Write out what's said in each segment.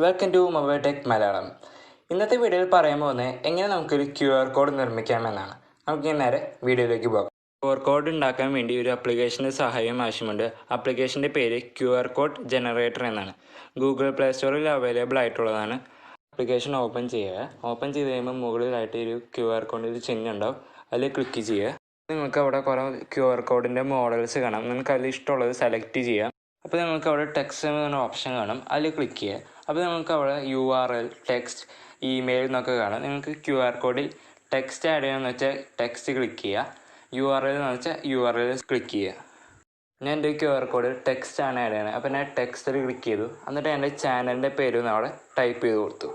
Welcome to mobile tech Malayalam. ഇന്നത്തെ വീഡിയോയിൽ പറയാൻ പോകുന്നത് എങ്ങനെ നമുക്കൊരു QR കോഡ് നിർമ്മിക്കാമെന്നാണ്. നമുക്ക് നേരെ വീഡിയോയിലേക്ക് പോകാം. QR കോഡ് ഉണ്ടാക്കാൻ വേണ്ടി ഒരു ആപ്ലിക്കേഷൻ്റെ സഹായം ആവശ്യമുണ്ട്. ആപ്ലിക്കേഷൻ്റെ പേര് QR കോഡ് ജനറേറ്റർ എന്നാണ്. ഗൂഗിൾ പ്ലേ സ്റ്റോറിൽ അവൈലബിൾ ആയിട്ടുള്ളതാണ്. ആപ്ലിക്കേഷൻ ഓപ്പൺ ചെയ്യുക. ഓപ്പൺ ചെയ്ത് കഴിയുമ്പോൾ മുകളിലായിട്ട് ഒരു QR കോഡിൻ്റെ ഒരു ചിഹ്നം ഉണ്ടാവും. അതിൽ ക്ലിക്ക് ചെയ്യുക. നിങ്ങൾക്ക് അവിടെ കുറേ QR കോഡിൻ്റെ മോഡൽസ് കാണാം. നിങ്ങൾക്ക് അതിൽ ഇഷ്ടമുള്ളത് സെലക്ട് ചെയ്യാം. അപ്പോൾ നിങ്ങൾക്ക് അവിടെ ടെക്സ്റ്റ് എന്ന ഓപ്ഷൻ കാണും. അതിൽ ക്ലിക്ക് ചെയ്യുക. അപ്പോൾ നിങ്ങൾക്ക് അവിടെ URL, ടെക്സ്റ്റ്, ഇമെയിൽ എന്നൊക്കെ കാണാം. നിങ്ങൾക്ക് QR കോഡിൽ ടെക്സ്റ്റ് ആഡ് ചെയ്യണമെന്ന് വെച്ചാൽ ടെക്സ്റ്റ് ക്ലിക്ക് ചെയ്യുക. URL എന്ന് വെച്ചാൽ URL ക്ലിക്ക് ചെയ്യുക. ഞാൻ എൻ്റെ QR കോഡിൽ ടെക്സ്റ്റ് ആണ് ആഡ് ചെയ്യണത്. അപ്പോൾ ഞാൻ ടെക്സ്റ്റിൽ ക്ലിക്ക് ചെയ്തു. എന്നിട്ട് എൻ്റെ ചാനലിൻ്റെ പേരൊന്ന് അവിടെ ടൈപ്പ് ചെയ്ത് കൊടുത്തു.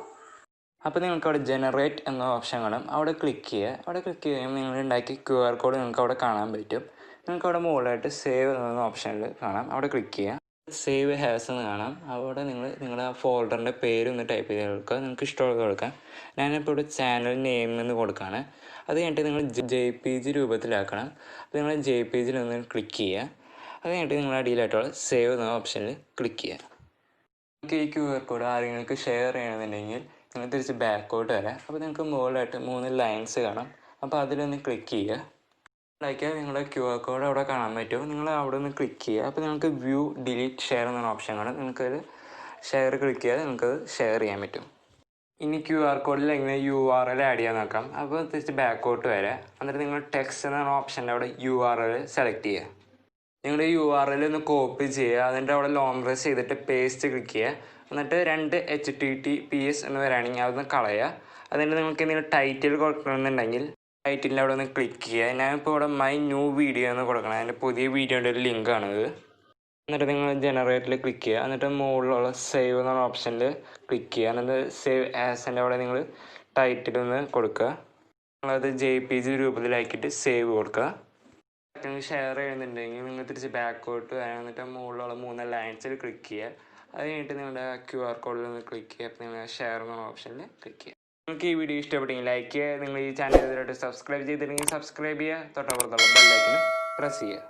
അപ്പോൾ നിങ്ങൾക്ക് അവിടെ ജനറേറ്റ് എന്ന ഓപ്ഷൻ കാണും. അവിടെ ക്ലിക്ക് ചെയ്യുക. അവിടെ ക്ലിക്ക് ചെയ്യുമ്പോൾ നിങ്ങൾ ഉണ്ടാക്കിയ QR കോഡ് നിങ്ങൾക്ക് അവിടെ കാണാൻ പറ്റും. നിങ്ങൾക്ക് അവിടെ മുകളിലായിട്ട് സേവ് എന്ന ഓപ്ഷനിൽ കാണാം. അവിടെ ക്ലിക്ക് ചെയ്യുക. സേവ് ഹാസ് എന്ന് കാണാം. അവിടെ നിങ്ങളുടെ ആ ഫോൾഡറിൻ്റെ പേരൊന്ന് ടൈപ്പ് ചെയ്ത് കൊടുക്കുക. നിങ്ങൾക്ക് ഇഷ്ടമുള്ളത് കൊടുക്കാം. ഞാനിപ്പോൾ ഇവിടെ ചാനൽ നെയിം എന്ന് കൊടുക്കുകയാണ്. അത് കഴിഞ്ഞിട്ട് നിങ്ങൾ JPG രൂപത്തിലാക്കണം. അപ്പോൾ നിങ്ങൾ JPG ഒന്ന് ക്ലിക്ക് ചെയ്യുക. അത് കഴിഞ്ഞിട്ട് നിങ്ങളുടെ അടിയിലായിട്ടുള്ള സേവ് എന്ന ഓപ്ഷനിൽ ക്ലിക്ക് ചെയ്യുക. നിങ്ങൾക്ക് ഈ QR കോഡ് ആരെങ്കിലും ഷെയർ ചെയ്യണമെന്നുണ്ടെങ്കിൽ നിങ്ങൾ തിരിച്ച് ബാക്കോട്ട് വരാം. അപ്പോൾ നിങ്ങൾക്ക് മുകളിലായിട്ട് 3 ലൈൻസ് കാണാം. അപ്പോൾ അതിലൊന്ന് ക്ലിക്ക് ചെയ്യുക. ഉണ്ടാക്കിയാൽ നിങ്ങളുടെ QR കോഡ് അവിടെ കാണാൻ പറ്റും. നിങ്ങൾ അവിടെ ഒന്ന് ക്ലിക്ക് ചെയ്യുക. അപ്പോൾ നിങ്ങൾക്ക് വ്യൂ, ഡിലീറ്റ്, ഷെയർ എന്ന ഓപ്ഷൻ കാണും. നിങ്ങൾക്കത് ഷെയർ ക്ലിക്ക് ചെയ്താൽ നിങ്ങൾക്കത് ഷെയർ ചെയ്യാൻ പറ്റും. ഇനി QR കോഡിൽ എങ്ങനെ URL ആഡ് ചെയ്യാൻ നോക്കാം. അപ്പോൾ തിരിച്ച് ബാക്കോട്ട് വരാം. എന്നിട്ട് നിങ്ങൾ ടെക്സ്റ്റ് എന്ന ഓപ്ഷൻ്റെ അവിടെ URL സെലക്ട് ചെയ്യുക. നിങ്ങളുടെ URL ഒന്ന് കോപ്പി ചെയ്യുക. അതിൻ്റെ അവിടെ ലോങ് പ്രസ് ചെയ്തിട്ട് പേസ്റ്റ് ക്ലിക്ക് ചെയ്യുക. എന്നിട്ട് 2 HTTPS എന്ന് വരികയാണെങ്കിൽ അതൊന്ന് കളയുക. അതിൻ്റെ നിങ്ങൾക്ക് എന്തെങ്കിലും ടൈറ്റിൽ കൊടുക്കണമെന്നുണ്ടെങ്കിൽ ടൈറ്റിലിൻ്റെ അവിടെ ഒന്ന് ക്ലിക്ക് ചെയ്യുക. ഞാനിപ്പോൾ ഇവിടെ മൈ ന്യൂ വീഡിയോ എന്ന് കൊടുക്കണം. അതിൻ്റെ പുതിയ വീഡിയോൻ്റെ ഒരു ലിങ്കാണിത്. എന്നിട്ട് നിങ്ങൾ ജനറേറ്ററിൽ ക്ലിക്ക് ചെയ്യുക. എന്നിട്ട് മുകളിലുള്ള സേവ് എന്ന ഓപ്ഷനിൽ ക്ലിക്ക് ചെയ്യുക. എന്നിട്ട് സേവ് ആസിൻ്റെ അവിടെ നിങ്ങൾ ടൈറ്റിലൊന്ന് കൊടുക്കുക. നിങ്ങളത് JPG രൂപത്തിലാക്കിയിട്ട് സേവ് കൊടുക്കുക. നിങ്ങൾ ഷെയർ ചെയ്യുന്നുണ്ടെങ്കിൽ നിങ്ങൾ തിരിച്ച് ബാക്കോട്ട് വരാൻ. എന്നിട്ട് മുകളിലുള്ള 3 ലൈൻസിൽ ക്ലിക്ക് ചെയ്യുക. അത് കഴിഞ്ഞിട്ട് നിങ്ങളുടെ QR കോഡിൽ നിന്ന് ക്ലിക്ക് ചെയ്യുക. അപ്പോൾ നിങ്ങൾ ഷെയർ എന്ന ഓപ്ഷനിൽ ക്ലിക്ക് ചെയ്യുക. നിങ്ങൾക്ക് ഈ വീഡിയോ ഇഷ്ടപ്പെട്ടെങ്കിൽ ലൈക്ക് ചെയ്യുക. നിങ്ങൾ ഈ ചാനൽ ഇതുവരെയായിട്ട് സബ്സ്ക്രൈബ് ചെയ്തിട്ടുണ്ടെങ്കിൽ സബ്സ്ക്രൈബ് ചെയ്യുക. തൊട്ടപ്പുറത്തുള്ള ബെൽ ഐക്കൺ പ്രസ് ചെയ്യുക.